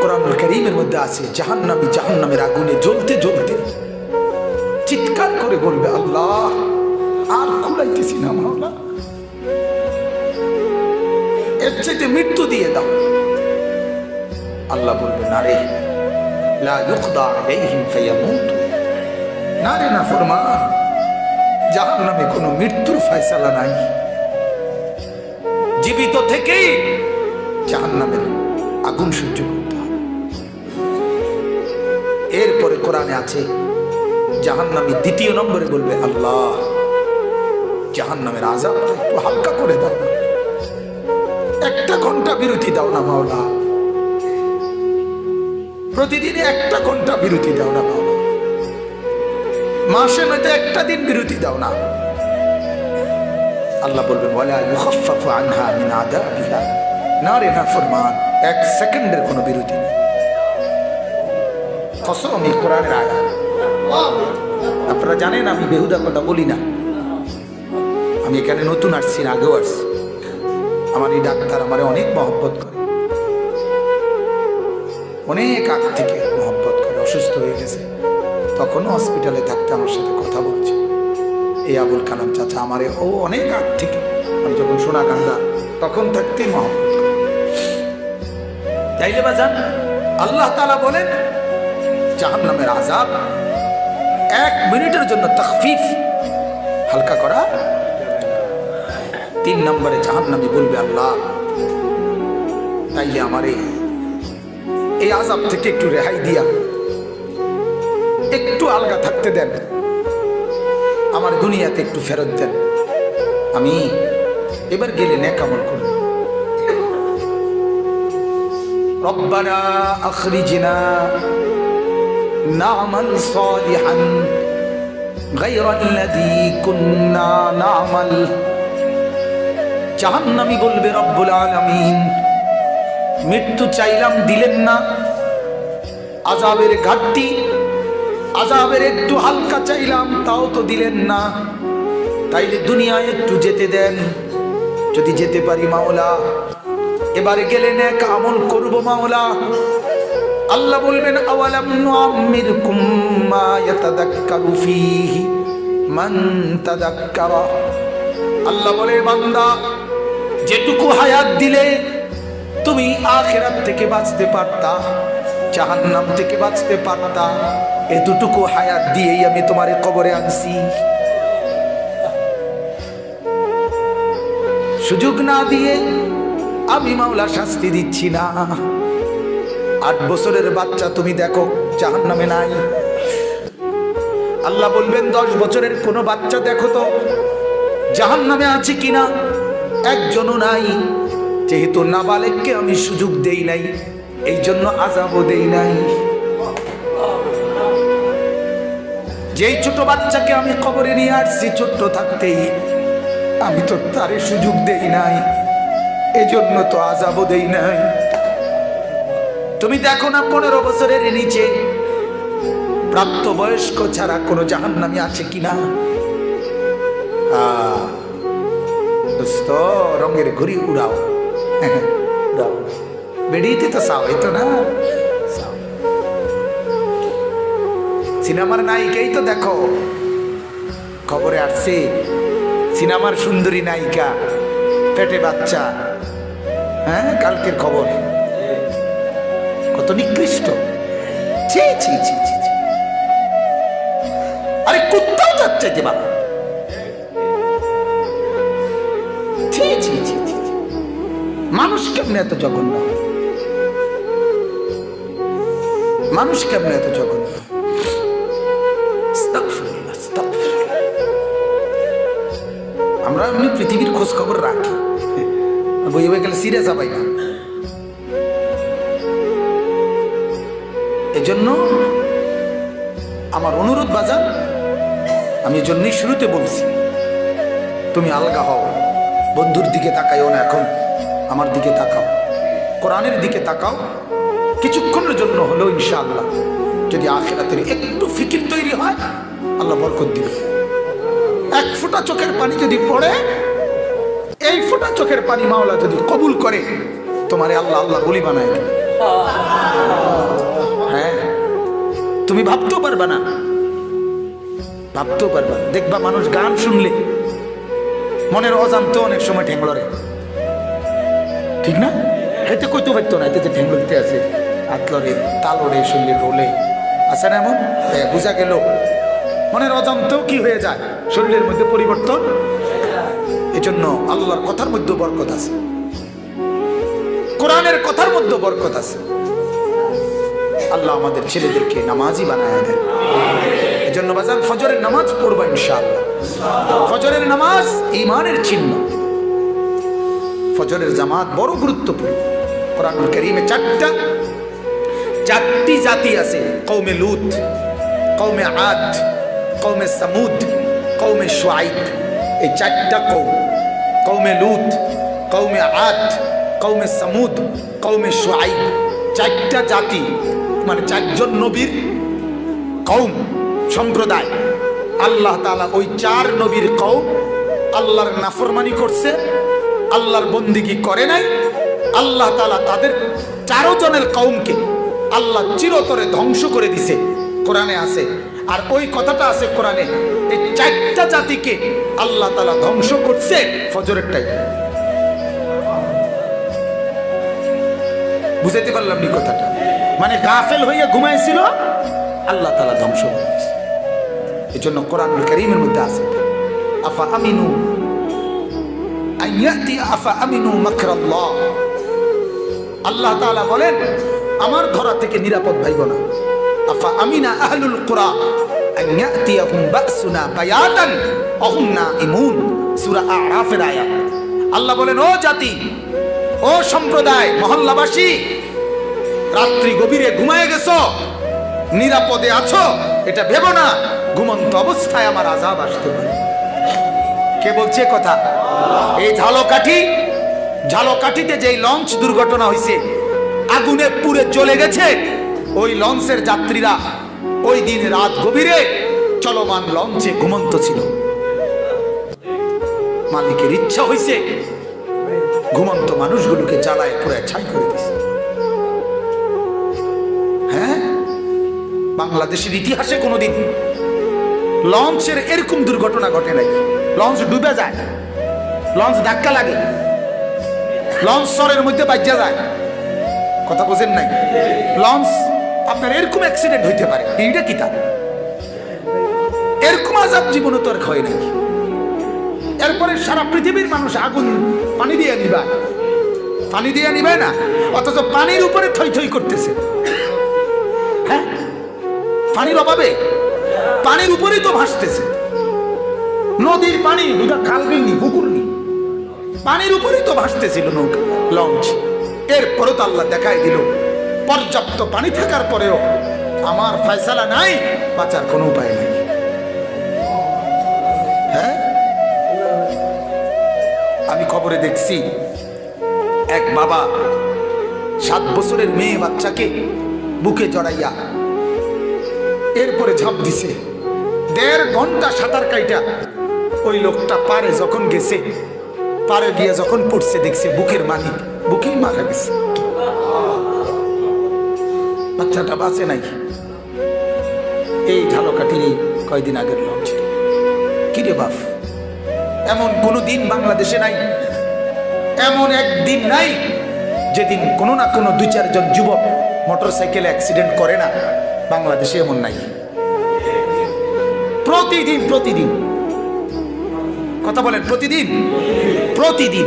কোরআনুল কারীমের মধ্যে আছে জাহান্নামী জাহান্নামের আগুনে জ্বলতে জ্বলতে চিৎকার করে বলবে, আল্লাহ আর খুলাইতেছি না মাওলা, এর চাইতে মৃত্যু দিয়ে দাও। আল্লাহ বলবে, না রে, লা ইউকদা আলাইহিম ফায়ামুতু, না রে নাফরমান, জাহান্নামে কোনো মৃত্যুর ফয়সালা নাই, জীবিত থেকেই জাহান্নামের আগুন সহ্য করতে হবে। এরপরে কোরআনে আছে জাহান্নামী দ্বিতীয় নম্বরে বলবে, আল্লাহ জাহান্নামের আযাবটা একটু হালকা করে দাও না, একটা ঘন্টা বিরতি দাও না মাওলা, প্রতিদিনে একটা ঘন্টা বিরতি দাও না মাওলা, মাসে মধ্যে একটা দিন বিরতি দাও না। আল্লাহ বলবেন, ওয়ালা ইউখাফফাফু আনহা মিন আযাবিহা, না রে নাফরমান, এক সেকেন্ডের কোনো বিরতি নেই। কসম, এই কোরআনের আয়াত। আপনারা জানেন আমি বেহুদা কথা বলি না, আমি এখানে নতুন আসছি না, আগেও আসছি। আমার এই ডাক্তার আমারে অনেক মহব্বত করে, অনেক আগ থেকে মহব্বত করে। অসুস্থ হয়ে গেছে, তখনও হসপিটালে থাকতে আমার সাথে কথা বলছে। এই আবুল কালাম চাচা আমারে ও অনেক আগ থেকে, আমি যখন সোনাকান্দা তখন থাকতেই মহব্বত করে। তাইলে বাজান, আল্লাহ তাআলা বলেন জাহান্নামের আযাব এক মিনিটের জন্য তাখফিফ, হালকা করা। 3 নম্বরে জাহান্নামী বলবে, আল্লাহ তাইলে আমারে এই আযাব থেকে একটু রেহাই দিয়া একটু আলগা থাকতে দেন, আমার দুনিয়াতে একটু ফেরত দেন, আমি এবার গেলে নেক আমল করব। রব্বানা আখরিজনা না'মাল সালিহান গায়রাল্লাযী কুন্না না'মাল। জাহান্নামী বলবে, রব্বুল আলামিন মৃত্যু চাইলাম দিলেন না, আযাবের ঘাটতি, আযাবের একটু হালকা চাইলাম তাও তো দিলেন না, তাইলে দুনিয়ায় একটু যেতে দেন, যদি যেতে পারি মাওলা এবারে গেলে নেক আমল করব মাওলা। আল্লাহ বলবেন, আওয়ালাম নুআম্মিরকুম মা ইয়াতাযাক্কারু ফীহি মান তাযাক্কারা। আল্লাহ বলে, বান্দা যেটুকু হায়াত দিলে তুমি আখিরাত থেকে বাঁচতে পারতা, জাহান্নাম থেকে বাঁচতে পারতা, এতটুকু হায়াত দিয়েই আমি তোমারে কবরে আনছি। সুযোগ না দিয়ে আমি মাওলা শাস্তি দিচ্ছি না। 8 বছরের বাচ্চা তুমি দেখো জাহান্নামে নাই। আল্লাহ বলবেন, 10 বছরের কোনো বাচ্চা দেখো তো জাহান্নামে আছে কিনা, একজনও নাই। যেহেতু নাবালেগকে আমি সুযোগ দেই নাই, এই জন্য আযাবও দেই নাই। যেই ছোট বাচ্চাকে আমি কবরে নিয়ে আসছি ছোট্ট থাকতেই, আমি তো তারে সুযোগ দেই নাই, এজন্য তো আযাবও দেই নাই। তুমি দেখো না 15 বছরের নিচে প্রাপ্তবয়স্ক ছাড়া কোনো জাহান্নামী আছে কিনা। দোস্ত, রঙের ঘুড়ি উড়াও, উড়াও, বেরিয়েতে তো চাও, এই তো না। সিনেমার নায়িকাই তো দেখো খবরে আসছে, সিনেমার সুন্দরী নায়িকা, পেটে বাচ্চা। হ্যাঁ, কালকের খবর, কত নিকৃষ্ট। ছি ছি ছি ছি, আরে কুত্তাও যাচ্ছে যে বাবা। ছি ছি ছি ছি, মানুষ কেমনে এত জঘন্য, মানুষ কেমনে এত জঘন্য। আমরা এমনি পৃথিবীর খোঁজ খবর রাখি, বই বই গেলে সিরিয়াস পাই না। এজন্য আমার অনুরোধ বাজান, আমি এজন্যই শুরুতে বলছি, তুমি আলগা হও, বন্ধুর দিকে তাকাইও না, এখন আমার দিকে তাকাও, কোরআনের দিকে তাকাও। কিছুক্ষণের জন্য হলেও ইনশাআল্লাহ যদি আখিরাতের একটু ফিকির তৈরি হয়, আল্লাহ বরকত দিবে। 1 ফোঁটা চোখের পানি যদি পড়ে, এই ফোঁটা চোখের পানি মাওলা যদি কবুল করে, তোমারে আল্লাহ আল্লাহ বলি বানায় দেবে। হ্যাঁ, তুমি ভাবতেও পারবা না, ভাবতেও পারবা না। দেখবা মানুষ গান শুনলে মনের অজান্তে অনেক সময় ঠেংলরে, ঠিক না? এতে কইতে পারতো না, এতে যে ঠেংলতে আছে, আতলরে তালরে শুনলে রোলে আছে না এমন, বোঝা গেল মনের অজান্তেও কি হয়ে যায়, শরীরের মধ্যে পরিবর্তন। এজন্য আল্লাহর কথার মধ্যে বরকত আছে, কোরআনের কথার মধ্যে বরকত আছে। আল্লাহ আমাদের ছেলেদেরকে নামাজি বানায় দেন। এজন্য বাজান ফজরের নামাজ পড়বা ইনশাআল্লাহ। ফজরের নামাজ ঈমানের চিহ্ন। ফজরের জামাত বড় গুরুত্বপূর্ণ। কোরআনুল কারীমে চারটি জাতি আছে, কওমে লূত, কওমে আদ, কওমে সামুদ, কওমে শুআইব। এই চারটা কওম, কওমে লূত, কওমে আদ, কওমে সামুদ, কওমে শুআইব, চারটা জাতি মানে চারজন নবীর কওম সম্প্রদায়। আল্লাহ তাআলা ওই চার নবীর কওম আল্লাহর নাফরমানি করছে, আল্লাহর বন্দিগি করে নাই। আল্লাহ তাআলা তাদের 4 জনের কওমকে আল্লাহ চিরতরে ধ্বংস করে দিছে, কোরআনে আছে। আর ওই কথাটা আছে কোরআনে, এই 4টা জাতিকে আল্লাহ তাআলা ধ্বংস করছে ফজরের টাইমে। বুঝাইতে পারলাম নি কথাটা? মানে গাফেল হইয়া ঘুমাইছিল, আল্লাহ তাআলা ধ্বংস করে দিয়েছে। এই জন্য কোরআনুল কারীমের মধ্যে আছে, আফা আমিনু আইয়াতি আফা আমিনু মাকরাল্লাহ। আল্লাহ তাআলা বলেন আমার ধরা থেকে নিরাপদ ভাইব না। আফা আমিনা আহলুল কুরা আইয়াতিয়াহুম বাসুনা বায়াতান ওয়া হুম নাঈমুন, সূরা আরাফের আয়াত। আল্লাহ বলেন ও জাতি, ও সম্প্রদায়, মহল্লাবাসী, রাত্রি গভীরে ঘুমায় গেছো, নিরাপদে আছো এটা ভেবো না, ঘুমন্ত অবস্থায় আমার আযাব আসতে পারে। কে বলছে কথা? এই ঝালকাঠিতে যেই লঞ্চ দুর্ঘটনা হয়েছে, আগুনে পুড়ে চলে গেছে, ওই লঞ্চের যাত্রীরা ওই দিন রাত গভীরে চলমান লঞ্চে ঘুমন্ত ছিল। মালিকের ইচ্ছা হয়েছে ঘুমন্ত মানুষগুলোকে জ্বালায় পুড়ে ছাই করে দিয়েছে। হ্যাঁ, বাংলাদেশের ইতিহাসে কোনোদিন লঞ্চের এরকম দুর্ঘটনা ঘটে নাই। লঞ্চ ডুবে যায়, লঞ্চ ধাক্কা লাগে, লঞ্চ সরের মধ্যে বাজ্যা যায়, কথা বোঝেন নাই? লঞ্চ আপনার এরকম অ্যাক্সিডেন্ট হইতে পারে, এইটা কি তা? এরকম আযাব জীবনে তো আর হয় নাই। এরপরে সারা পৃথিবীর মানুষ আগুন পানি দিয়ে নিবে না, অথচ পানির উপরে থই থই করতেছে। হ্যাঁ, পানির অভাবে পানির উপরেই তো ভাসতেছে। নদীর পানি, খাল নেই, পুকুর নেই, পানির উপরেই তো ভাসতেছিল নৌকা, লঞ্চ। এরপরও তো আল্লাহ দেখাই দিল পর্যাপ্ত পানি থাকার পরেও আমার ফয়সালা নাই, বাঁচার কোনো উপায় নাই। হ্যাঁ, আমি খবরে দেখছি এক বাবা 7 বছরের মেয়ে বাচ্চাকে বুকে জড়াইয়া এরপরে ঝাঁপ দিছে। 1.5 ঘন্টা সাঁতার কাইটা ওই লোকটা পারে যখন গেছে, পারে গিয়ে যখন পড়ছে দেখছে বুকের মালিক বুকেই মারা গেছে, বাচ্চাটা বাঁচে নাই। এই ঝালকাঠির এই কয়দিন আগের লঞ্চ। কিরে বাপ, এমন কোনো দিন বাংলাদেশে নাই, এমন একদিন নাই যেদিন কোনো না কোনো 2-4 জন যুবক মোটরসাইকেলে অ্যাক্সিডেন্ট করে না। বাংলাদেশে এমন নাই। প্রতিদিন কথা বলেন, প্রতিদিন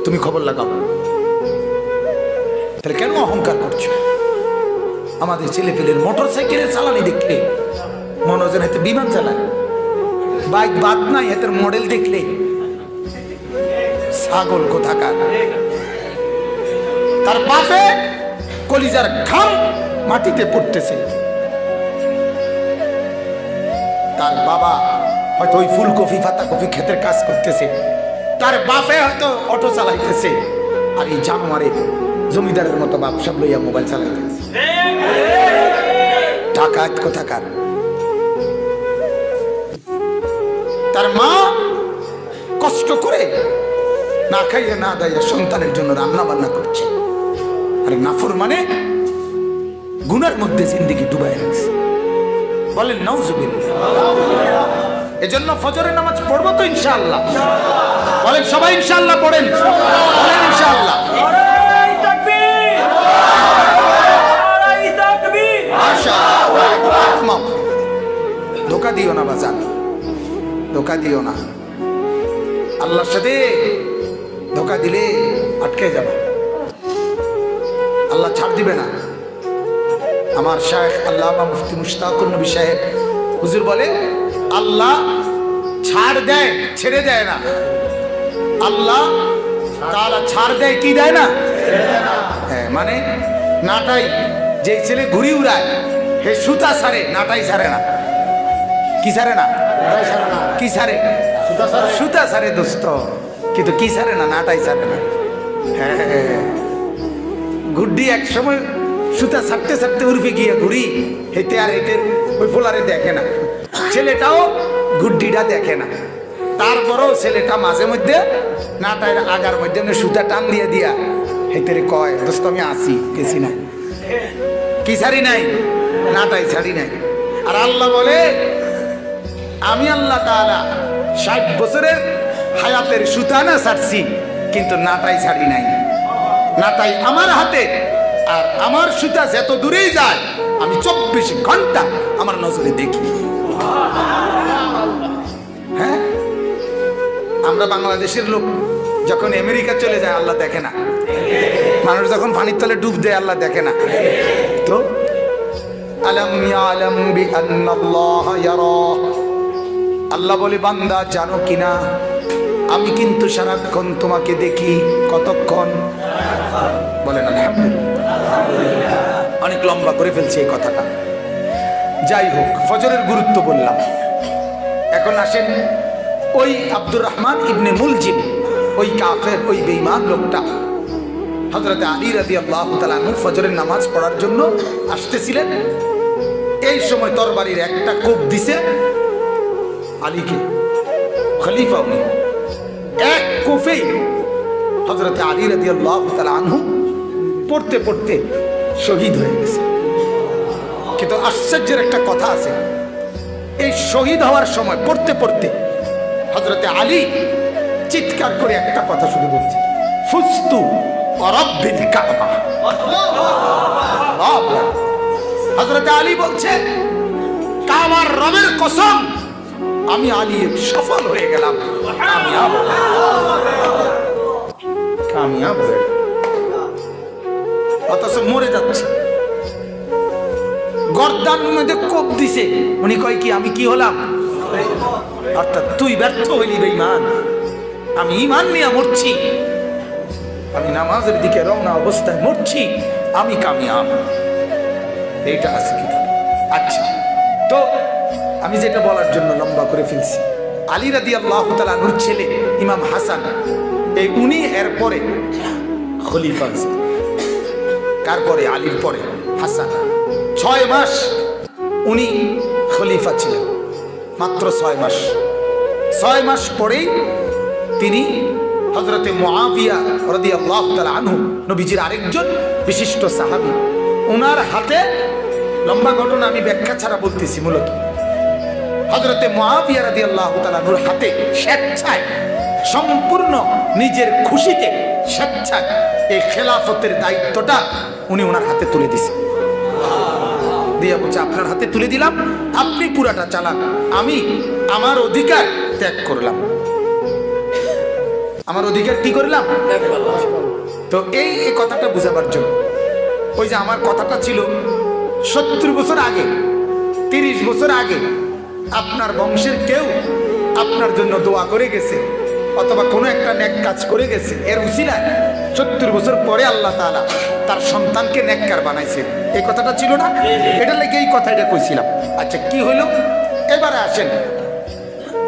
তুমি খবর লাগাও। তাহলে কেন অহংকার করছো? আমাদের ছেলেপেলের মোটরসাইকেলের চালানি দেখলে মনে হয় হাতে বিমান চালায়, বাইক বাদ নাই, হাতের মডেল দেখলে ছাগল কোথাকার। তার বাপে কলিজার ঘাম মাটিতে পড়তেছে, তার বাবা হয়তো ওই ফুলকপি পাতাকপি ক্ষেতের কাজ করতেছে, তার বাপে হয়তো অটো চালাইতেছে, আর এই জানোয়ারে জমিদারের মতো বাপ সব লইয়া মোবাইল চালাইতেছে। ডাকাত কোথাকার। তার মা কষ্ট করে না খাইয়ে না দাইয়া সন্তানের জন্য রান্না বান্না করছে, আর নাফর মানে গুনার মধ্যে জিন্দেগি ডুবাই রাখছে। বলেন নাউজুবিল্লাহ। এজন্য ফজরের নামাজ পড়বো তো ইনশাআল্লাহ। বলেন সবাই ইনশাআল্লাহ পড়েন। বলেন ইনশাআল্লাহ। ধোকা দিও না বাজান, ধোকা দিও না। আল্লাহর সাথে ধোকা দিলে আটকে যাবে, আল্লাহ ছাড় দিবে না। আমার শায়েখ আল্লামা মুফতি মুশতাকুর নবী সাহেব হুজুর বলে, আল্লাহ ছাড় দেয়, ছেড়ে দেয় না। আল্লাহ তাআলা ছাড় দেয়, কি দেয় না? হ্যাঁ, মানে নাটাই যে ছেলে ঘুরি উড়ায় হে সুতা ছাড়ে, নাটাই ছাড়ে না। কি ছাড়ে না? কি ছাড়ে? সুতা ছাড়ে দোস্ত, কিন্তু কি ছাড়ে না? নাটাই ছাড়ে না। হ্যাঁ, গুড্ডি এক সময় সুতা ছাড়তে ছাড়তে উর্ফে গিয়ে ঘুরি হেতে আর হেতে ওই ফোলারে দেখে না, ছেলেটাও গুড্ডিটা দেখে না। তারপরেও ছেলেটা মাঝে মধ্যে নাটাই আগার মধ্যে সুতা টান দিয়ে দিয়া হেতে কয়, দোস্ত আমি আসি, গেছি না। কি ছাড়ি নাই? নাটাই ছাড়ি নাই। আর আল্লাহ বলে, আমি আল্লাহ তাআলা 60 বছরের হায়াতের সুতা না ছাড়ছি, কিন্তু নাটাই ছাড়ি নাই। নাটাই আমার হাতে, আর আমার সুতা যত দূরেই যায় আমি 24 ঘন্টা আমার নজরে দেখি। হ্যাঁ, আমরা বাংলাদেশের লোক যখন আমেরিকা চলে যায় আল্লাহ দেখে না, মানুষ যখন পানির তলে ডুব দেয় আল্লাহ দেখে না। তো আলাম ইয়ালাম বিআন্নাল্লাহা ইয়ারা, আল্লাহ বলে বান্দা জানো কিনা আমি কিন্তু সারাক্ষণ তোমাকে দেখি। কতক্ষণ? বলেন আলহামদুলিল্লাহ। অনেক লম্বা করে ফেলছে এই কথাটা। যাই হোক, ফজরের গুরুত্ব বললাম। এখন আসেন ওই আব্দুর রহমান ইবনে মুলজিম, ওই কাফের, ওই বেঈমান লোকটা হযরত আলী রাদিয়াল্লাহু তাআলা আনহু ফজরের নামাজ পড়ার জন্য আসতেছিলেন। এই সময় তরবারির একটা কোপ দিছে আলীকে, খলিফা উনি। এক কোপেই হযরত আলী রাদিয়াল্লাহু তাআলা আনহু পড়তে পড়তে শহীদ হয়ে গেছে। কিন্তু আশ্চর্যের একটা কথা আছে, এই শহীদ হওয়ার সময় পড়তে পড়তে হযরত আলী চিৎকার করে একটা কথা শুধু বলছে, ফুস্তু ওয়ারাব্বিল কাবা। হযরত আলী বলছে, কাবার রবের কসম, আমি আলী সফল হয়ে গেলাম, কামিয়াব হয়ে গেলাম। অথচ মরে যাচ্ছে, গর্দান মধ্যে কোপ দিছে। উনি কয় কি, আমি কি হলাম? অর্থাৎ তুই ব্যর্থ হইলি বেঈমান, আমি ঈমান নিয়ে মরছি, আমি নামাজের দিকে রওনা অবস্থায় মরছি, আমি কামিয়াব। এইটা আছে কিতাবে। আচ্ছা, তো আমি যেটা বলার জন্য লম্বা করে ফেলছি, আলী রাদিয়াল্লাহু তাআলা আনহুর ছেলে ইমাম হাসান, এই উনি এরপরে খলিফা হয়েছে। কার পরে? আলীর পরে হাসান। 6 মাস উনি খলিফা ছিলেন, মাত্র 6 মাস। 6 মাস পরেই তিনি হযরতে মুআবিয়া রাদিয়াল্লাহু তাআলা আনহু, নবীজির আরেকজন বিশিষ্ট সাহাবী, ওনার হাতে, লম্বা ঘটনা আমি ব্যাখ্যা ছাড়া বলতেছি, মূলত হযরতে মুআবিয়া রাদিয়াল্লাহু তাআলা আনহুর হাতে স্বেচ্ছায়, সম্পূর্ণ নিজের খুশিতে স্বেচ্ছায় এই খেলাফতের দায়িত্বটা উনি ওনার হাতে তুলে দিয়েছেন। দিয়া বলছে, আপনার হাতে তুলে দিলাম, আপনি পুরাটা চালান, আমি আমার অধিকার ত্যাগ করলাম। আমার অধিকার কি করলাম? তো এই কথাটা বুঝাবার জন্য, ওই যে আমার কথাটা ছিল 70 বছর আগে, 30 বছর আগে আপনার বংশের কেউ আপনার জন্য দোয়া করে গেছে, অথবা কোনো একটা নেক কাজ করে গেছে, এর উসিলায় 70 বছর পরে আল্লাহ তাআলা তার সন্তানকে নেককার বানাইছে। এই কথাটা ছিল না? এটা লেগে এই কথাটা কইছিলাম। আচ্ছা, কি হইল? এবারে আসেন,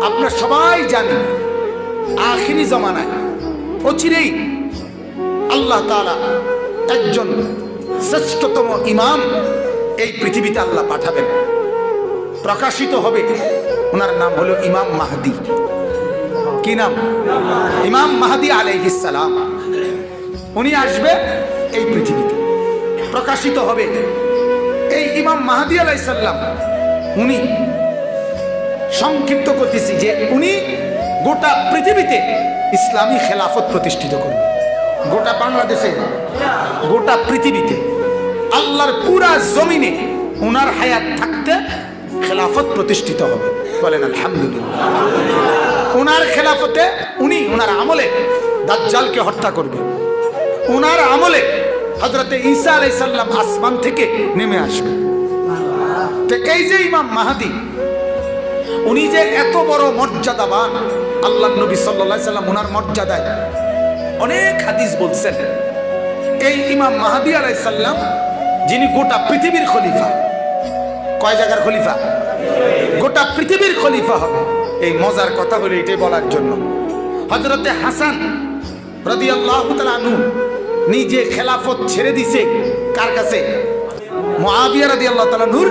আপনারা সবাই জানেন আখিরি জমানায় অচিরেই আল্লাহ তাআলা একজন শ্রেষ্ঠতম ইমাম এই পৃথিবীতে আল্লাহ পাঠাবেন, প্রকাশিত হবে। ওনার নাম হলো ইমাম মাহদী। কি নাম? ইমাম মাহদী আলাইহিস সালাম। উনি আসবে এই পৃথিবীতে। প্রকাশিত হবে। এই ইমাম মাহদী আলাইহিস সালাম উনি সংক্ষিপ্ত করতেছি যে উনি গোটা পৃথিবীতে ইসলামী খেলাফত প্রতিষ্ঠিত করবে। গোটা বাংলাদেশে, গোটা পৃথিবীতে, আল্লাহর পুরা জমিনে উনার হায়াত থাকতে খেলাফত প্রতিষ্ঠিত হবে। বলেন আলহামদুলিল্লাহ। উনার খেলাফতে উনি উনার আমলে দাজ্জালকে হত্যা করবে। উনার আমলে হযরতে ঈসা আলাইহিস সালাম আসমান থেকে নেমে আসবে। তো এই যে ইমাম মাহদী, উনি যে এত বড় মর্যাদাবান, আল্লাহর নবী সাল্লাল্লাহু আলাইহি সাল্লাম উনার মর্যাদায় অনেক হাদিস বলছেন। এই ইমাম মাহদী আলাইহিস সালাম যিনি গোটা পৃথিবীর খলিফা। কয় জায়গার খলিফা? গোটা পৃথিবীর খলিফা হবে। এই মজার কথা হলো এটাই বলার জন্য, হযরতে হাসান রাদিয়াল্লাহু তাআলা আনহু নিজে খেলাফত ছেড়ে দিছে কার কাছে? মুআবিয়া রাদিয়াল্লাহু তাআলা আনহুর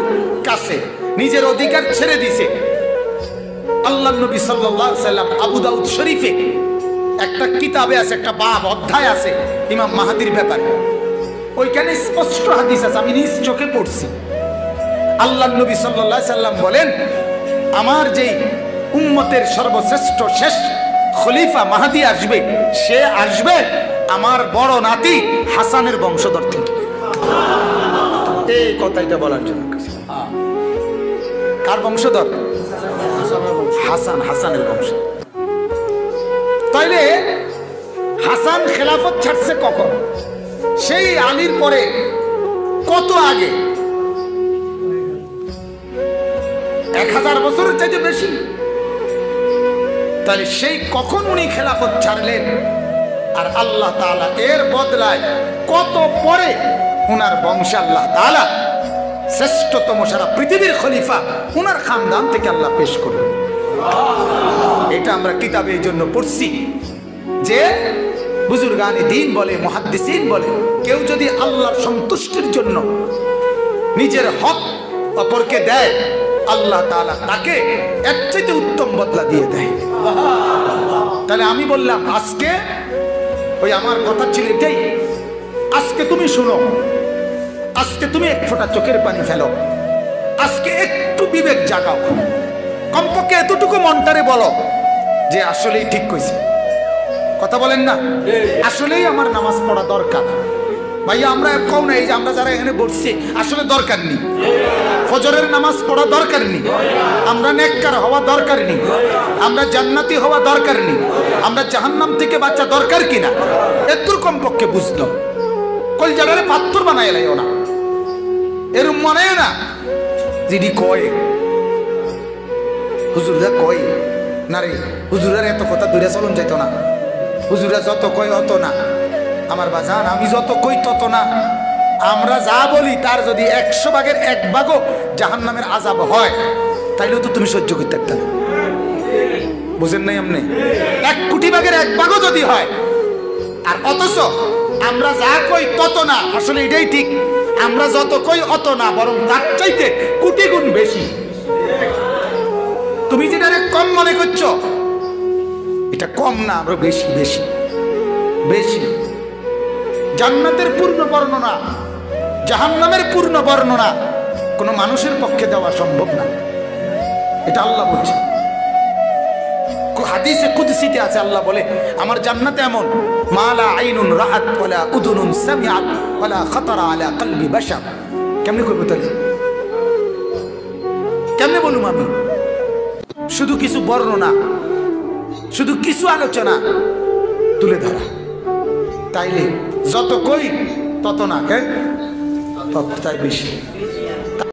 কাছে নিজের অধিকার ছেড়ে দিছে। আল্লাহর নবী সাল্লাল্লাহু আলাইহি সাল্লাম আবু দাউদ শরীফে একটা কিতাবে আছে, একটা বাব অধ্যায় আছে ইমাম মাহদীর ব্যাপারে। ওইখানে স্পষ্ট হাদিস আছে, আমি নিজ চোখে পড়ছি। আল্লাহর নবী সাল্লাল্লাহু আলাইহি সাল্লাম বলেন, আমার যেই উম্মতের সর্বশ্রেষ্ঠ শেষ খলিফা মাহদী আসবে, সে আসবে আমার বড় নাতি হাসানের বংশধর থেকে। এই কথাটা বলার জন্য। কার বংশধর? হাসানের বংশধর। তাইলে হাসান খেলাফত ছাড়ছে কখন? সেই আলীর পরে কত আগে? 1000 বছরের চাইতে বেশি। তাহলে সেই কখন উনি খেলাফত ছাড়লেন, আর আল্লাহ তাআলা এর বদলায় কত পরে উনার বংশে আল্লাহ তাআলা শ্রেষ্ঠতম সারা পৃথিবীর খলিফা উনার খানদান থেকে আল্লাহ পেশ করবেন। এটা আমরা কিতাবে এই জন্য পড়ছি যে বুজুর্গানে দ্বীন বলে, মুহাদ্দিসিন বলে, কেউ যদি আল্লাহর সন্তুষ্টির জন্য নিজের হক অপরকে দেয়, আল্লাহ তাআলা তাকে এর চাইতে উত্তম বদলা দিয়ে দেয়। তাহলে আমি বললাম আজকে ওই আমার কথা ছিল এটাই, আজকে তুমি শুনো, আজকে তুমি এক ফোঁটা চোখের পানি ফেলো, আজকে একটু বিবেক জাগাও, কমপক্ষে এতটুকু মনটারে বলো যে আসলেই ঠিক কইছে। কথা বলেন না? আসলেই আমার নামাজ পড়া দরকার। ভাইয়া আমরা কও না, এই যে আমরা যারা এখানে বসছি আসলে দরকার নেই, ফজরের নামাজ পড়া দরকার নেই, আমরা নেককার হওয়া দরকার নেই, আমরা জান্নাতি হওয়া দরকার নেই, আমরা জাহান্নাম থেকে বাঁচা দরকার কিনা এতটুকু কমপক্ষে বুঝলো। কলজাটারে পাথর বানায় লাইও না, এরম মনে না যিনি কয় হুজুররা কয় না রে, হুজুরের এত কথা দূরে চলন যেত না, হুজুরা যত কয় অত না। আমার বাজান, আমি যত কই তত না। আমরা যা বলি তার যদি 100 ভাগের 1 ভাগও জাহান্নামের আযাব হয়, তাইলেও তো তুমি সহ্য করতে পারতে না। বুঝেন নাই আপনি? 1 কোটি ভাগের 1 ভাগও যদি হয়, আর অথচ আমরা যা কই তত না। আসলে এটাই ঠিক, আমরা যত কই অত না, বরং তার চাইতে কোটি গুণ বেশি। তুমি যেটা কম মনে করছো, এটা কম না, আমরা বেশি বেশি বেশি। জান্নাতের পূর্ণ বর্ণনা, জাহান্নামের পূর্ণ বর্ণনা কোনো মানুষের পক্ষে দেওয়া সম্ভব না। এটা আল্লাহ বলছে, হাদিসে কুদসিতে আছে, আল্লাহ বলে আমার জান্নাতে এমন মালা আইনুন রাআত ওয়ালা উযুনুন সামিআত ওয়ালা খাতারা আলা কলবি বাশার। কেমনে কইব তাহলে? কেমনে বলুম আমি? শুধু কিছু বর্ণনা, শুধু কিছু আলোচনা তুলে ধরা। তাইলে যত কই তত না, তত চাই বেশি।